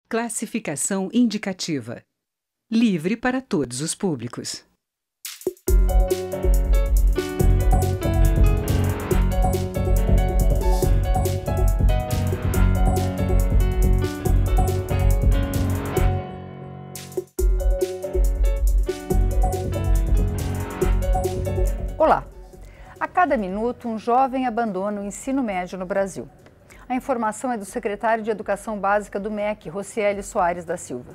Classificação indicativa. Livre para todos os públicos. Olá! A cada minuto, um jovem abandona o ensino médio no Brasil. A informação é do secretário de Educação Básica do MEC, Rocieli Soares da Silva.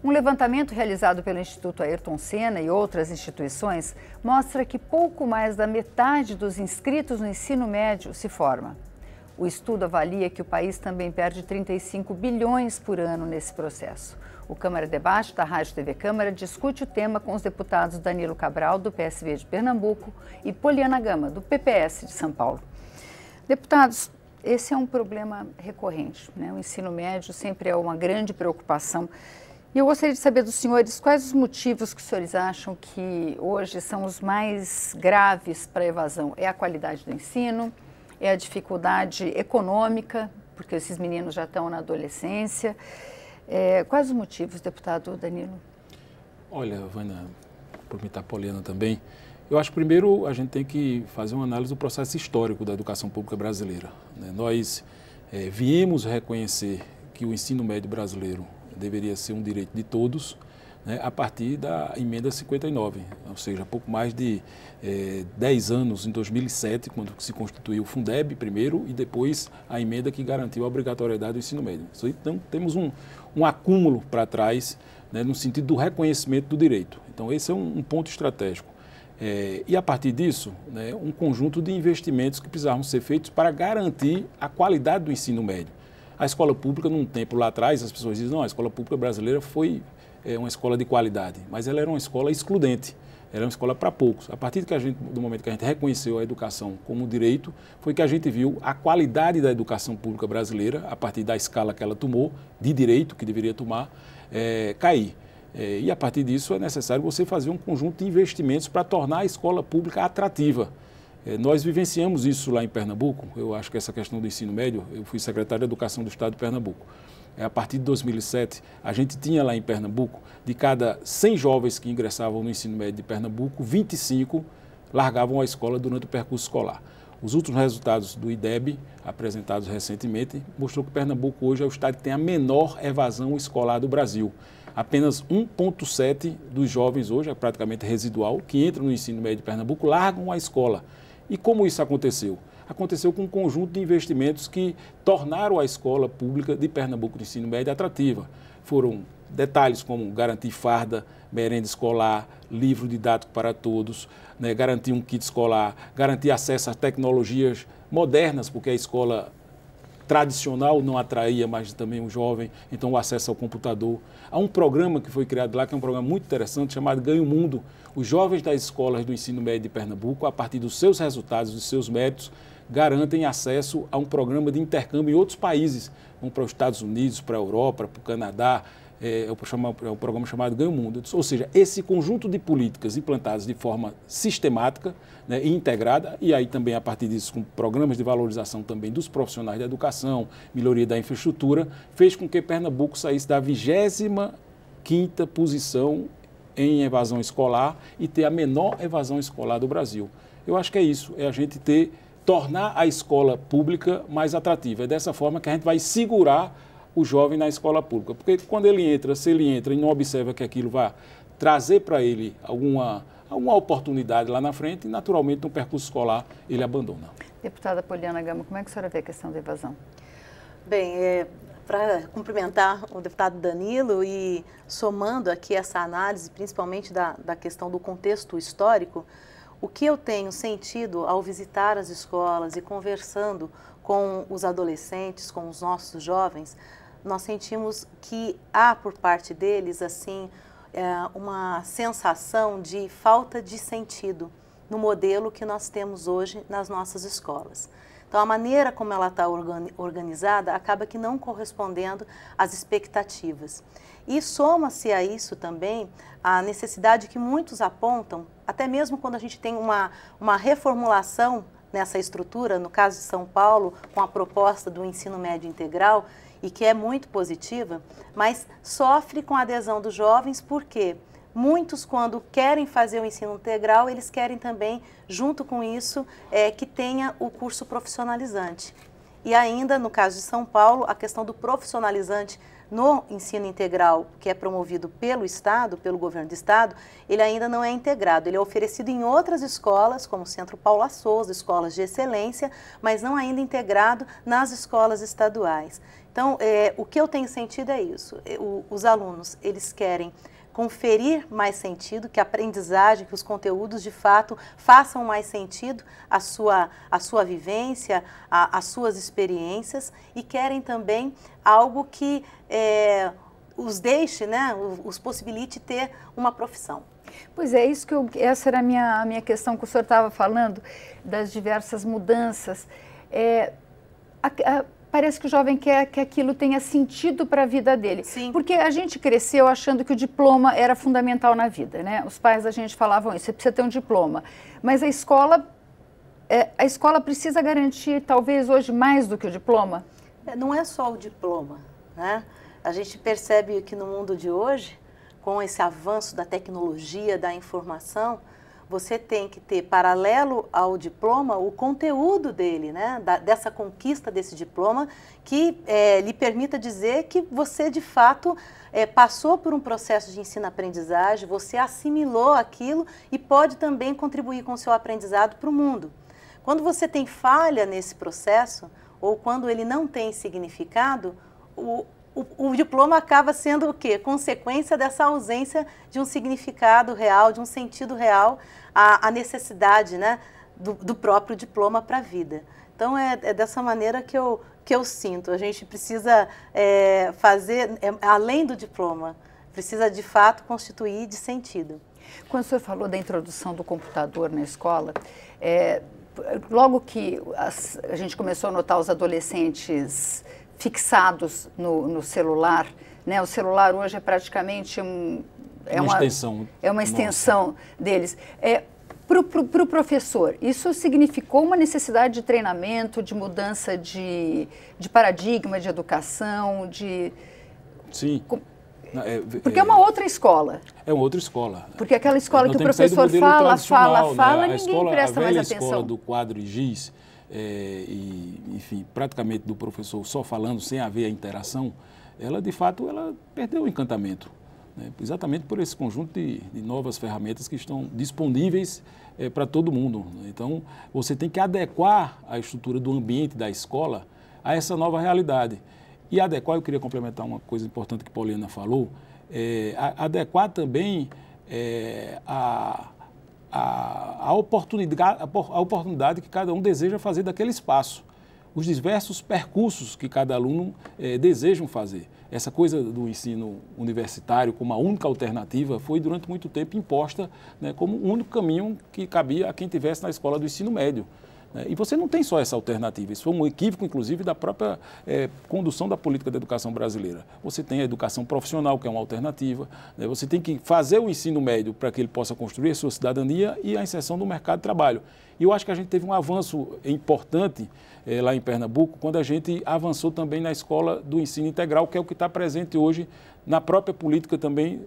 Um levantamento realizado pelo Instituto Ayrton Senna e outras instituições mostra que pouco mais da metade dos inscritos no ensino médio se forma. O estudo avalia que o país também perde 35 bilhões por ano nesse processo. O Câmara Debate da Rádio TV Câmara discute o tema com os deputados Danilo Cabral, do PSB de Pernambuco, e Poliana Gama, do PPS de São Paulo. Deputados, esse é um problema recorrente, né? O ensino médio sempre é uma grande preocupação. E eu gostaria de saber dos senhores quais os motivos que os senhores acham que hoje são os mais graves para a evasão. É a qualidade do ensino? É a dificuldade econômica, porque esses meninos já estão na adolescência? Quais os motivos, deputado Danilo? Olha, Vânia, por mim está Poliana também, eu acho que primeiro a gente tem que fazer uma análise do processo histórico da educação pública brasileira, né? Nós viemos reconhecer que o ensino médio brasileiro deveria ser um direito de todos, né, a partir da emenda 59, ou seja, há pouco mais de 10 anos, em 2007, quando se constituiu o Fundeb primeiro e depois a emenda que garantiu a obrigatoriedade do ensino médio. Então, temos um acúmulo para trás, né, no sentido do reconhecimento do direito. Então, esse é um ponto estratégico. E a partir disso, né, um conjunto de investimentos que precisavam ser feitos para garantir a qualidade do ensino médio. A escola pública, num tempo lá atrás, as pessoas dizem, não, a escola pública brasileira foi uma escola de qualidade, mas ela era uma escola excludente, era uma escola para poucos. A partir do momento que a gente reconheceu a educação como direito, foi que a gente viu a qualidade da educação pública brasileira, a partir da escala que ela tomou, de direito, que deveria tomar, cair. E a partir disso é necessário você fazer um conjunto de investimentos para tornar a escola pública atrativa. Nós vivenciamos isso lá em Pernambuco. Eu acho que essa questão do ensino médio, eu fui secretário de Educação do Estado de Pernambuco. A partir de 2007, a gente tinha lá em Pernambuco, de cada 100 jovens que ingressavam no ensino médio de Pernambuco, 25 largavam a escola durante o percurso escolar. Os últimos resultados do IDEB, apresentados recentemente, mostrou que Pernambuco hoje é o estado que tem a menor evasão escolar do Brasil. Apenas 1,7% dos jovens hoje, é praticamente residual, que entram no ensino médio de Pernambuco, largam a escola. E como isso aconteceu? Aconteceu com um conjunto de investimentos que tornaram a escola pública de Pernambuco de ensino médio atrativa. Foram detalhes como garantir farda, merenda escolar, livro didático para todos, né, garantir um kit escolar, garantir acesso às tecnologias modernas, porque a escola tradicional não atraía mais também o jovem, então o acesso ao computador. Há um programa que foi criado lá, que é um programa muito interessante, chamado Ganha o Mundo. Os jovens das escolas do ensino médio de Pernambuco, a partir dos seus resultados, dos seus méritos, garantem acesso a um programa de intercâmbio em outros países, vão para os Estados Unidos, para a Europa, para o Canadá, é um programa chamado Ganha o Mundo. Ou seja, esse conjunto de políticas implantadas de forma sistemática, né, e integrada, e aí também a partir disso com programas de valorização também dos profissionais da educação, melhoria da infraestrutura, fez com que Pernambuco saísse da 25ª posição em evasão escolar e ter a menor evasão escolar do Brasil. Eu acho que é isso, é a gente tornar a escola pública mais atrativa. É dessa forma que a gente vai segurar o jovem na escola pública. Porque quando ele entra, se ele entra e não observa que aquilo vai trazer para ele alguma oportunidade lá na frente, naturalmente no percurso escolar ele abandona. Deputada Poliana Gama, como é que a senhora vê a questão da evasão? Bem, para cumprimentar o deputado Danilo e somando aqui essa análise, principalmente da questão do contexto histórico, o que eu tenho sentido ao visitar as escolas e conversando com os adolescentes, com os nossos jovens, nós sentimos que há por parte deles assim uma sensação de falta de sentido no modelo que nós temos hoje nas nossas escolas. Então, a maneira como ela está organizada acaba que não correspondendo às expectativas. E soma-se a isso também a necessidade que muitos apontam, até mesmo quando a gente tem uma reformulação nessa estrutura, no caso de São Paulo, com a proposta do ensino médio integral, e que é muito positiva, mas sofre com a adesão dos jovens, porque muitos, quando querem fazer o ensino integral, eles querem também, junto com isso, que tenha o curso profissionalizante. E ainda, no caso de São Paulo, a questão do profissionalizante no ensino integral, que é promovido pelo Estado, pelo governo do Estado, ele ainda não é integrado. Ele é oferecido em outras escolas, como o Centro Paula Souza, escolas de excelência, mas não ainda integrado nas escolas estaduais. Então, o que eu tenho sentido é isso. Os alunos, eles querem conferir mais sentido, que a aprendizagem, que os conteúdos de fato façam mais sentido à sua vivência, às suas experiências, e querem também algo que os deixe, né, os possibilite ter uma profissão. Pois é, essa era a minha questão que o senhor estava falando, das diversas mudanças. Parece que o jovem quer que aquilo tenha sentido para a vida dele. Sim. Porque a gente cresceu achando que o diploma era fundamental na vida, né? Os pais da gente falavam isso, você precisa ter um diploma. Mas a escola precisa garantir, talvez hoje, mais do que o diploma? Não é só o diploma, né? A gente percebe que no mundo de hoje, com esse avanço da tecnologia, da informação, você tem que ter, paralelo ao diploma, o conteúdo dele, né? Dessa conquista desse diploma, que lhe permita dizer que você, de fato, passou por um processo de ensino-aprendizagem, você assimilou aquilo e pode também contribuir com o seu aprendizado para o mundo. Quando você tem falha nesse processo, ou quando ele não tem significado, o diploma acaba sendo o quê? Consequência dessa ausência de um significado real, de um sentido real, a necessidade, né, do próprio diploma para a vida. Então, é dessa maneira que eu sinto. A gente precisa fazer, além do diploma, precisa de fato constituir de sentido. Quando o senhor falou da introdução do computador na escola, logo que a gente começou a notar os adolescentes fixados no celular, né? O celular hoje é praticamente uma extensão deles. Para o professor, isso significou uma necessidade de treinamento, de mudança de paradigma, de educação, Sim. Porque é uma outra escola. É uma outra escola. Porque aquela escola que o professor fala, né? Ninguém presta mais atenção. A escola do quadro e giz, enfim, praticamente do professor só falando, sem haver a interação, ela, de fato, ela perdeu o encantamento. Né? Exatamente por esse conjunto de novas ferramentas que estão disponíveis para todo mundo. Então, você tem que adequar a estrutura do ambiente da escola a essa nova realidade. E adequar, eu queria complementar uma coisa importante que Pauliana falou, adequar também a oportunidade que cada um deseja fazer daquele espaço, os diversos percursos que cada aluno desejam fazer. Essa coisa do ensino universitário como a única alternativa foi durante muito tempo imposta, né, como o único caminho que cabia a quem estivesse na escola do ensino médio. E você não tem só essa alternativa, isso foi um equívoco, inclusive, da própria condução da política da educação brasileira. Você tem a educação profissional, que é uma alternativa, né? Você tem que fazer o ensino médio para que ele possa construir a sua cidadania e a inserção no mercado de trabalho. E eu acho que a gente teve um avanço importante lá em Pernambuco, quando a gente avançou também na escola do ensino integral, que é o que está presente hoje na própria política também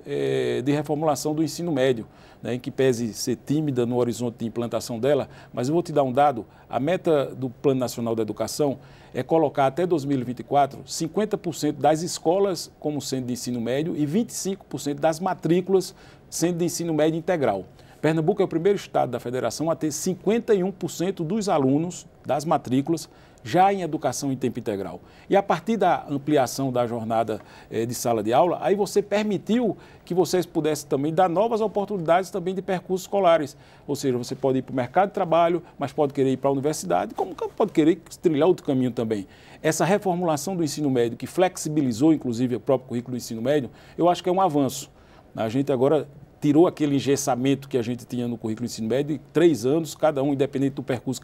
de reformulação do ensino médio, né, em que pese ser tímida no horizonte de implantação dela, mas eu vou te dar um dado, a meta do Plano Nacional da Educação é colocar até 2024 50% das escolas como sendo de ensino médio e 25% das matrículas sendo de ensino médio integral. Pernambuco é o primeiro estado da federação a ter 51% dos alunos das matrículas já em educação em tempo integral. E a partir da ampliação da jornada de sala de aula, aí você permitiu que vocês pudessem também dar novas oportunidades também de percursos escolares. Ou seja, você pode ir para o mercado de trabalho, mas pode querer ir para a universidade, como pode querer trilhar outro caminho também. Essa reformulação do ensino médio, que flexibilizou inclusive o próprio currículo do ensino médio, eu acho que é um avanço. A gente agora tirou aquele engessamento que a gente tinha no currículo do ensino médio, de 3 anos, cada um, independente do percurso,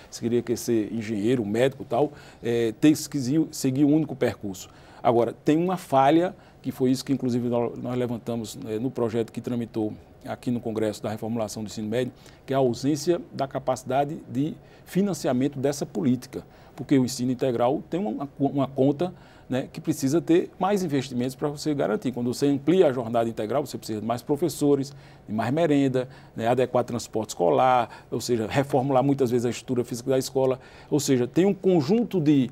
se queria ser engenheiro, médico e tal, tem que seguir um único percurso. Agora, tem uma falha, que foi isso que inclusive nós levantamos no projeto que tramitou aqui no Congresso da reformulação do ensino médio, que é a ausência da capacidade de financiamento dessa política, porque o ensino integral tem uma conta, né, que precisa ter mais investimentos para você garantir. Quando você amplia a jornada integral, você precisa de mais professores, de mais merenda, né, adequar transporte escolar, ou seja, reformular muitas vezes a estrutura física da escola, ou seja, tem um conjunto de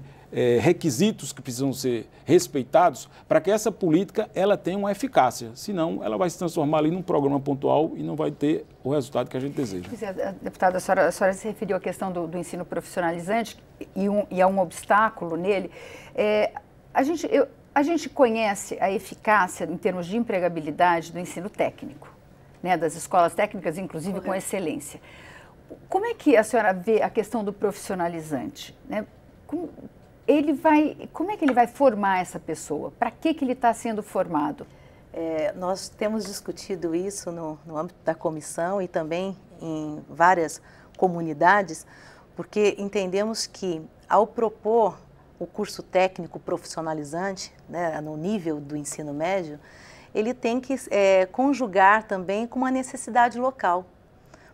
requisitos que precisam ser respeitados para que essa política ela tenha uma eficácia, senão ela vai se transformar ali num programa pontual e não vai ter o resultado que a gente deseja. Deputada, a senhora se referiu à questão do ensino profissionalizante e a um obstáculo nele. A gente conhece a eficácia em termos de empregabilidade do ensino técnico, né, das escolas técnicas, inclusive com excelência. Como é que a senhora vê a questão do profissionalizante, né? Como é que ele vai formar essa pessoa? Para que ele está sendo formado? Nós temos discutido isso no âmbito da comissão e também em várias comunidades, porque entendemos que, ao propor o curso técnico profissionalizante, né, no nível do ensino médio, ele tem que conjugar também com uma necessidade local.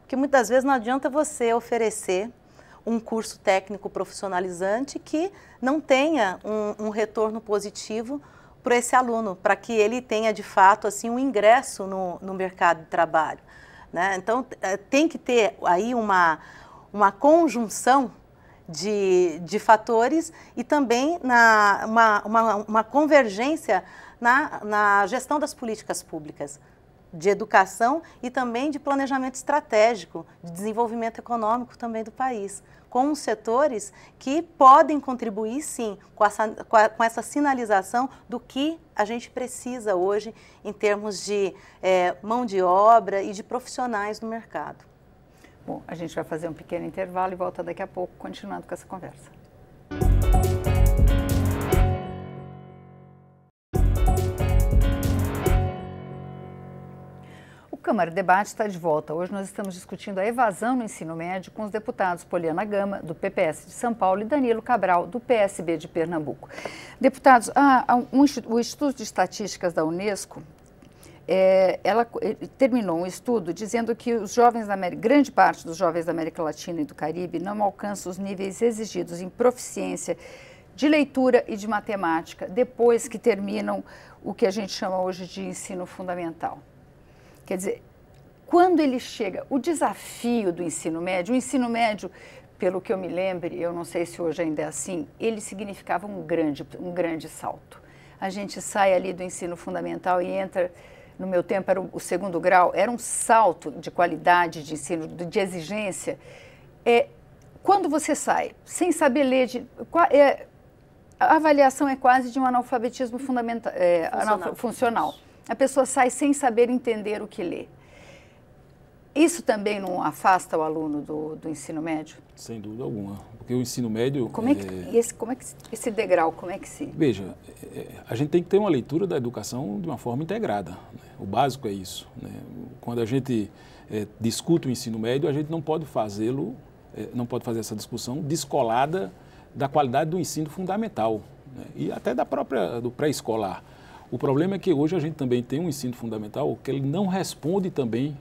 Porque muitas vezes não adianta você oferecer um curso técnico profissionalizante que não tenha um retorno positivo para esse aluno, para que ele tenha de fato assim, um ingresso no mercado de trabalho, né? Então, tem que ter aí uma conjunção de fatores e também uma convergência na gestão das políticas públicas, de educação e também de planejamento estratégico, de desenvolvimento econômico também do país, com os setores que podem contribuir, sim, com essa sinalização do que a gente precisa hoje em termos de mão de obra e de profissionais no mercado. Bom, a gente vai fazer um pequeno intervalo e volta daqui a pouco, continuando com essa conversa. O Câmara Debate está de volta. Hoje nós estamos discutindo a evasão no ensino médio com os deputados Poliana Gama, do PPS de São Paulo, e Danilo Cabral, do PSB de Pernambuco. Deputados, o Instituto de Estatísticas da Unesco terminou um estudo dizendo que os jovens grande parte dos jovens da América Latina e do Caribe não alcançam os níveis exigidos em proficiência de leitura e de matemática depois que terminam o que a gente chama hoje de ensino fundamental. Quer dizer, quando ele chega, o desafio do ensino médio, o ensino médio, pelo que eu me lembre, eu não sei se hoje ainda é assim, ele significava um grande salto. A gente sai ali do ensino fundamental e entra, no meu tempo era o segundo grau, era um salto de qualidade de ensino, de exigência. Quando você sai sem saber ler, a avaliação é quase de um analfabetismo funcional. A pessoa sai sem saber entender o que lê. Isso também não afasta o aluno do ensino médio? Sem dúvida alguma, porque o ensino médio... Como é que esse degrau, como é que se... Veja, a gente tem que ter uma leitura da educação de uma forma integrada, né? O básico é isso, né? Quando a gente discute o ensino médio, a gente não pode fazer essa discussão descolada da qualidade do ensino fundamental, né? E até do pré-escolar. O problema é que hoje a gente também tem um ensino fundamental que ele não responde também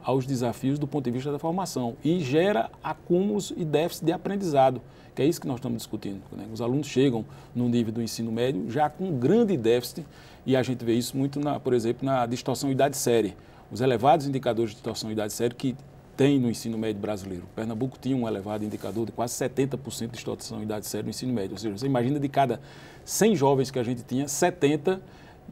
aos desafios do ponto de vista da formação e gera acúmulos e déficit de aprendizado, que é isso que nós estamos discutindo, né? Os alunos chegam no nível do ensino médio já com um grande déficit e a gente vê isso muito, por exemplo, na distorção idade-série. Os elevados indicadores de distorção idade-série que tem no ensino médio brasileiro. Pernambuco tinha um elevado indicador de quase 70% de distorção idade-série no ensino médio. Ou seja, você imagina de cada 100 jovens que a gente tinha, 70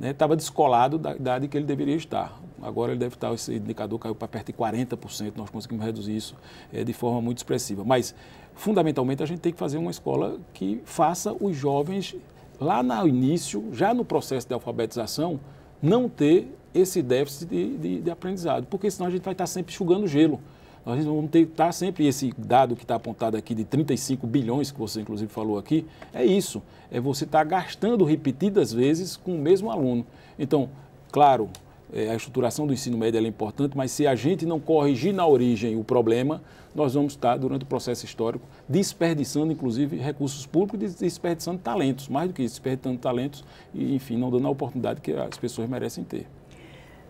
estava descolado da idade que ele deveria estar. Agora ele deve estar, esse indicador caiu para perto de 40%, nós conseguimos reduzir isso de forma muito expressiva. Mas, fundamentalmente, a gente tem que fazer uma escola que faça os jovens, lá no início, já no processo de alfabetização, não ter esse déficit de aprendizado, porque senão a gente vai estar sempre enxugando gelo. Nós vamos estar sempre, esse dado que está apontado aqui de 35 bilhões, que você inclusive falou aqui, é isso, é você estar gastando repetidas vezes com o mesmo aluno. Então, claro, a estruturação do ensino médio é importante, mas se a gente não corrigir na origem o problema, nós vamos estar, durante o processo histórico, desperdiçando, inclusive, recursos públicos e desperdiçando talentos, mais do que isso, desperdiçando talentos e, enfim, não dando a oportunidade que as pessoas merecem ter.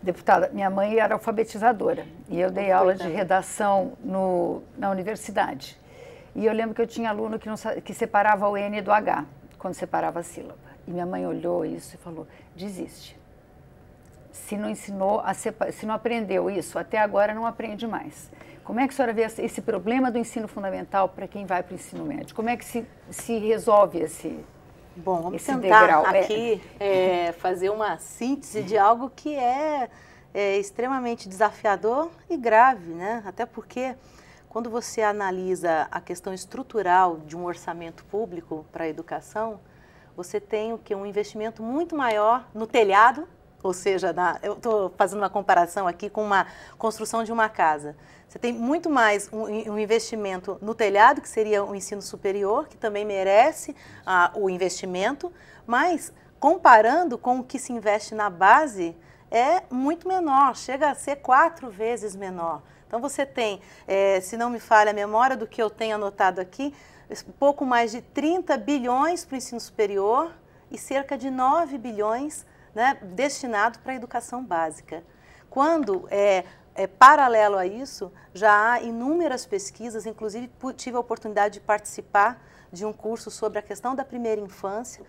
Deputada, minha mãe era alfabetizadora e eu dei aula de redação na universidade. E eu lembro que eu tinha aluno que separava o N do H, quando separava a sílaba. E minha mãe olhou isso e falou, desiste. Se não ensinou, se não aprendeu isso, até agora não aprende mais. Como é que a senhora vê esse problema do ensino fundamental para quem vai para o ensino médio? Como é que se resolve esse Bom, vamos esse tentar degrau? aqui fazer uma síntese de algo que é extremamente desafiador e grave, né? Até porque quando você analisa a questão estrutural de um orçamento público para a educação, você tem o que? Um investimento muito maior no telhado, ou seja, eu estou fazendo uma comparação aqui com uma construção de uma casa. Você tem muito mais um investimento no telhado, que seria o ensino superior, que também merece o investimento, mas comparando com o que se investe na base, é muito menor, chega a ser 4 vezes menor. Então você tem, se não me falha a memória do que eu tenho anotado aqui, pouco mais de 30 bilhões para o ensino superior e cerca de 9 bilhões, né, destinado para a educação básica. Quando paralelo a isso, já há inúmeras pesquisas, inclusive tive a oportunidade de participar de um curso sobre a questão da primeira infância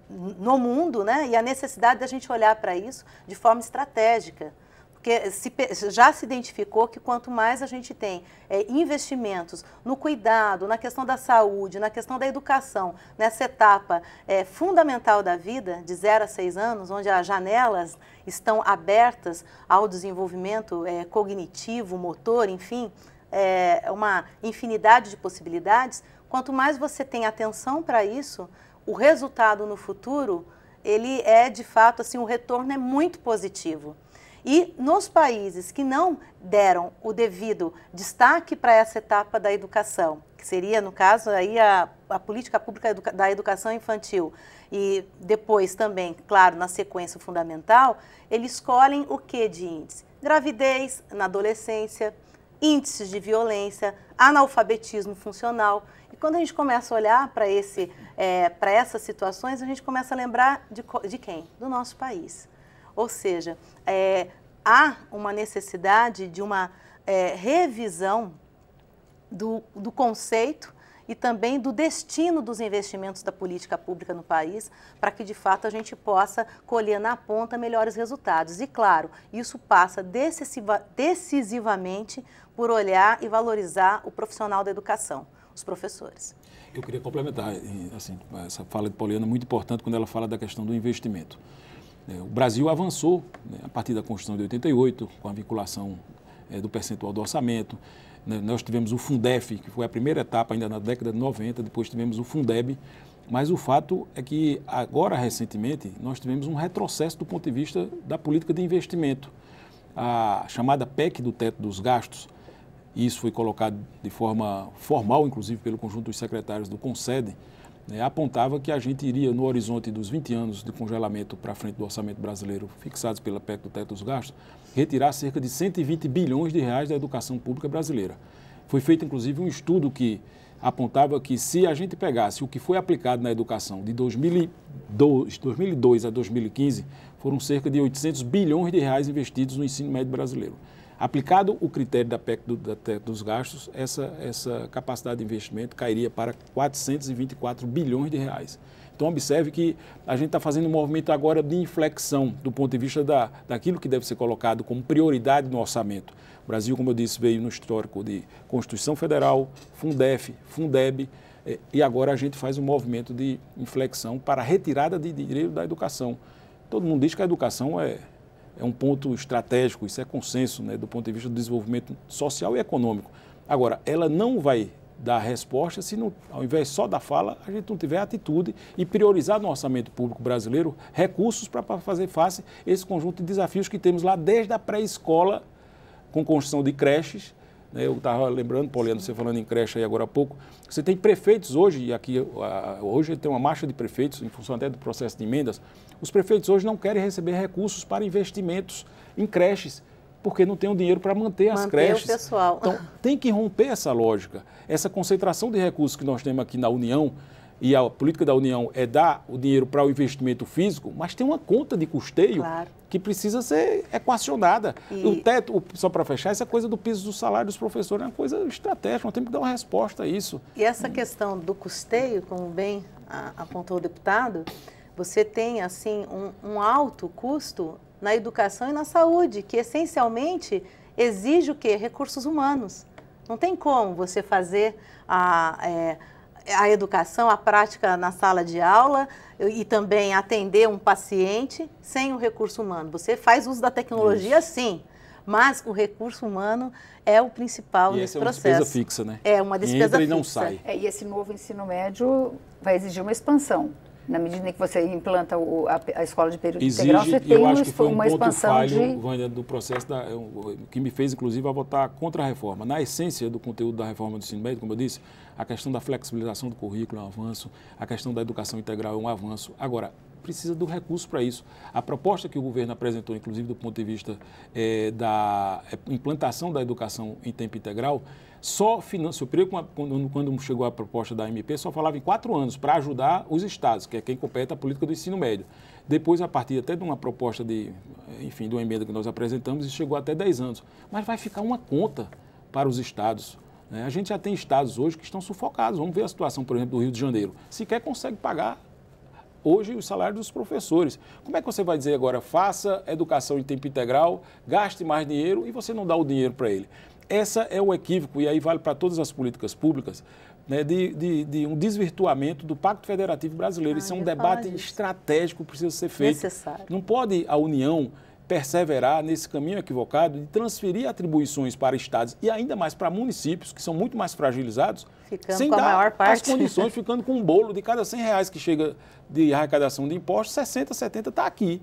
no mundo, né, e a necessidade da gente olhar para isso de forma estratégica. Porque já se identificou que quanto mais a gente tem investimentos no cuidado, na questão da saúde, na questão da educação, nessa etapa fundamental da vida, de 0 a 6 anos, onde as janelas estão abertas ao desenvolvimento cognitivo, motor, enfim, uma infinidade de possibilidades, quanto mais você tem atenção para isso, o resultado no futuro, ele de fato, assim, o retorno é muito positivo. E nos países que não deram o devido destaque para essa etapa da educação, que seria, no caso, aí a política pública da educação infantil, e depois também, claro, na sequência fundamental, eles escolhem o que de índice? Gravidez na adolescência, índices de violência, analfabetismo funcional. E quando a gente começa a olhar para essas situações, a gente começa a lembrar de quem? Do nosso país. Ou seja, há uma necessidade de uma revisão do conceito e também do destino dos investimentos da política pública no país, para que, de fato, a gente possa colher na ponta melhores resultados. E, claro, isso passa decisivamente por olhar e valorizar o profissional da educação, os professores. Eu queria complementar, assim, essa fala de Poliana é muito importante quando ela fala da questão do investimento. O Brasil avançou, né, a partir da Constituição de 88, com a vinculação do percentual do orçamento. Nós tivemos o Fundef, que foi a primeira etapa ainda na década de 90, depois tivemos o Fundeb, mas o fato é que agora, recentemente, nós tivemos um retrocesso do ponto de vista da política de investimento. A chamada PEC do teto dos gastos, isso foi colocado de forma formal, inclusive pelo conjunto dos secretários do CONSED, apontava que a gente iria, no horizonte dos 20 anos de congelamento para frente do orçamento brasileiro, fixados pela PEC do teto dos gastos, retirar cerca de 120 bilhões de reais da educação pública brasileira. Foi feito, inclusive, um estudo que apontava que, se a gente pegasse o que foi aplicado na educação de 2002 a 2015, foram cerca de 800 bilhões de reais investidos no ensino médio brasileiro. Aplicado o critério da PEC dos gastos, essa capacidade de investimento cairia para 424 bilhões de reais. Então, observe que a gente está fazendo um movimento agora de inflexão do ponto de vista daquilo que deve ser colocado como prioridade no orçamento. O Brasil, como eu disse, veio no histórico de Constituição Federal, Fundef, Fundeb, e agora a gente faz um movimento de inflexão para a retirada de dinheiro da educação. Todo mundo diz que a educação é um ponto estratégico, isso é consenso, né, do ponto de vista do desenvolvimento social e econômico. Agora, ela não vai dar resposta se, não, ao invés só da fala, a gente não tiver atitude e priorizar no orçamento público brasileiro recursos para fazer face a esse conjunto de desafios que temos lá desde a pré-escola, com construção de creches. Eu estava lembrando, Poliana, você falando em creche aí agora há pouco, você tem prefeitos hoje, e aqui hoje tem uma marcha de prefeitos, em função até do processo de emendas, os prefeitos hoje não querem receber recursos para investimentos em creches, porque não tem o dinheiro para manter as creches. O pessoal. Então, tem que romper essa lógica, essa concentração de recursos que nós temos aqui na União, e a política da União é dar o dinheiro para o investimento físico, mas tem uma conta de custeio que precisa ser equacionada. O teto, só para fechar, essa coisa do piso do salário dos professores é uma coisa estratégica, nós temos que dar uma resposta a isso. E essa questão do custeio, como bem apontou o deputado, você tem assim um alto custo na educação e na saúde, que essencialmente exige o quê? Recursos humanos. Não tem como você fazer a educação, a prática na sala de aula e também atender um paciente sem o recurso humano. Você faz uso da tecnologia, sim, mas o recurso humano é o principal nesse processo. É uma despesa fixa, né? É uma despesa entra fixa. E não sai. E esse novo ensino médio vai exigir uma expansão. Na medida em que você implanta a escola de período integral, você tem uma expansão Vânia, do processo que me fez, inclusive, a votar contra a reforma. Na essência do conteúdo da reforma do ensino médio, como eu disse, a questão da flexibilização do currículo é um avanço, a questão da educação integral é um avanço. Agora, precisa do recurso para isso. A proposta que o governo apresentou, inclusive do ponto de vista da implantação da educação em tempo integral, só financiou, quando chegou a proposta da MP, só falava em 4 anos para ajudar os estados, que é quem compete a política do ensino médio. Depois, a partir até de uma proposta de uma emenda que nós apresentamos, chegou até 10 anos. Mas vai ficar uma conta para os estados. Né? A gente já tem estados hoje que estão sufocados. Vamos ver a situação, por exemplo, do Rio de Janeiro. Sequer consegue pagar hoje o salário dos professores. Como é que você vai dizer agora, faça educação em tempo integral, gaste mais dinheiro e você não dá o dinheiro para ele? Esse é o equívoco, e aí vale para todas as políticas públicas, né, de um desvirtuamento do Pacto Federativo Brasileiro. Isso é um debate estratégico que precisa ser feito. Necessário. Não pode a União perseverar nesse caminho equivocado de transferir atribuições para estados e ainda mais para municípios, que são muito mais fragilizados, ficando sem com a dar maior parte. as condições, ficando com um bolo de cada R$100 que chega de arrecadação de impostos, 60, 70 está aqui.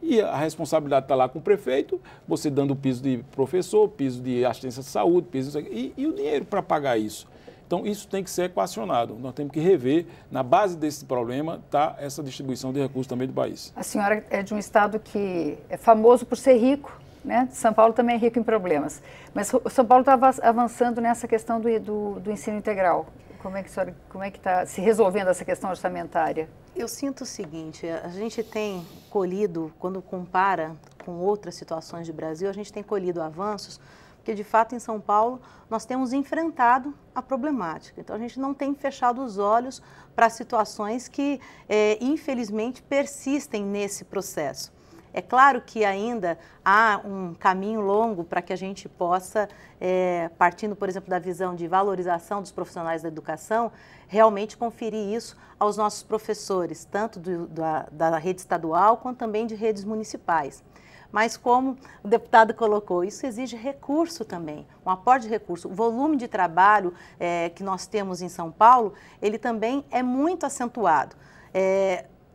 E a responsabilidade está lá com o prefeito, você dando o piso de professor, piso de assistência de saúde, e o dinheiro para pagar isso. Então, isso tem que ser equacionado. Nós temos que rever, na base desse problema, está essa distribuição de recursos também do país. A senhora é de um estado que é famoso por ser rico, né? São Paulo também é rico em problemas. Mas o São Paulo está avançando nessa questão do ensino integral. Como é que está se resolvendo essa questão orçamentária? Eu sinto o seguinte, a gente tem colhido, quando compara com outras situações de Brasil, a gente tem colhido avanços, porque de fato em São Paulo nós temos enfrentado a problemática. Então a gente não tem fechado os olhos para situações que infelizmente persistem nesse processo. É claro que ainda há um caminho longo para que a gente possa, partindo, por exemplo, da visão de valorização dos profissionais da educação, realmente conferir isso aos nossos professores, tanto da rede estadual quanto também de redes municipais. Mas como o deputado colocou, isso exige recurso também, um aporte de recurso. O volume de trabalho que nós temos em São Paulo, ele também é muito acentuado.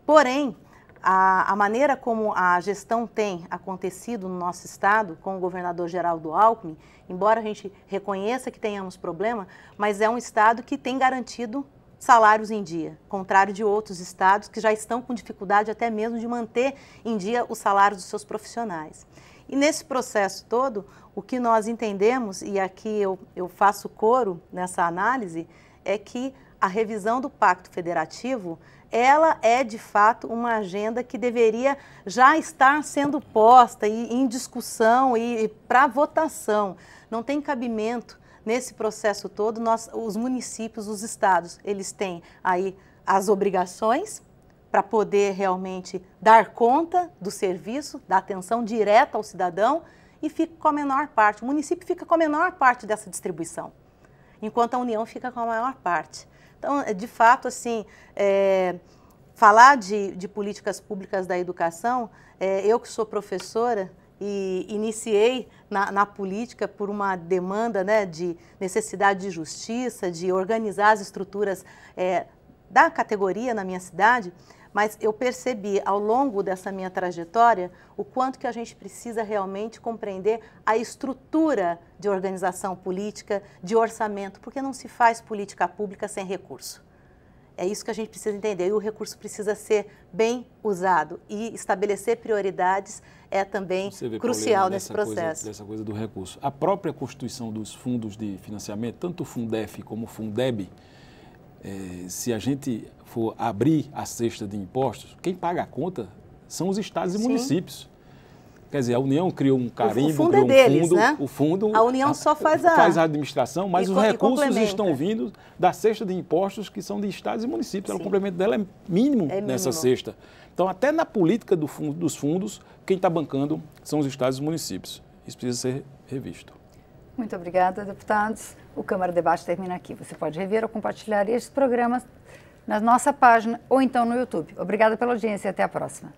Porém, a maneira como a gestão tem acontecido no nosso estado, com o governador Geraldo Alckmin, embora a gente reconheça que tenhamos problema, mas é um estado que tem garantido salários em dia, contrário de outros estados que já estão com dificuldade até mesmo de manter em dia os salários dos seus profissionais. E nesse processo todo, o que nós entendemos, e aqui eu faço coro nessa análise, é que a revisão do Pacto Federativo, ela é de fato uma agenda que deveria já estar sendo posta em discussão e para votação. Não tem cabimento nesse processo todo, os municípios, os estados, eles têm aí as obrigações para poder realmente dar conta do serviço, da atenção direta ao cidadão e fica com a menor parte. O município fica com a menor parte dessa distribuição, enquanto a União fica com a maior parte. Então, de fato, assim, falar de políticas públicas da educação, eu que sou professora e iniciei na política por uma demanda, né, de necessidade de justiça, de organizar as estruturas da categoria na minha cidade, mas eu percebi ao longo dessa minha trajetória o quanto que a gente precisa realmente compreender a estrutura de organização política, de orçamento, porque não se faz política pública sem recurso. É isso que a gente precisa entender, e o recurso precisa ser bem usado, e estabelecer prioridades é também crucial nesse processo. Dessa coisa do recurso. A própria constituição dos fundos de financiamento, tanto o Fundef como o Fundeb, se a gente for abrir a cesta de impostos, quem paga a conta são os estados e municípios. Quer dizer, a União criou um carimbo, o fundo criou é deles, um fundo, né? o fundo... A União só faz a administração, mas os recursos complementa. estão vindo da cesta de impostos que são de estados e municípios. O complemento dela é mínimo nessa cesta. Então, até na política dos fundos, quem está bancando são os estados e municípios. Isso precisa ser revisto. Muito obrigada, deputados. O Câmara Debate termina aqui. Você pode rever ou compartilhar estes programas na nossa página ou então no YouTube. Obrigada pela audiência e até a próxima.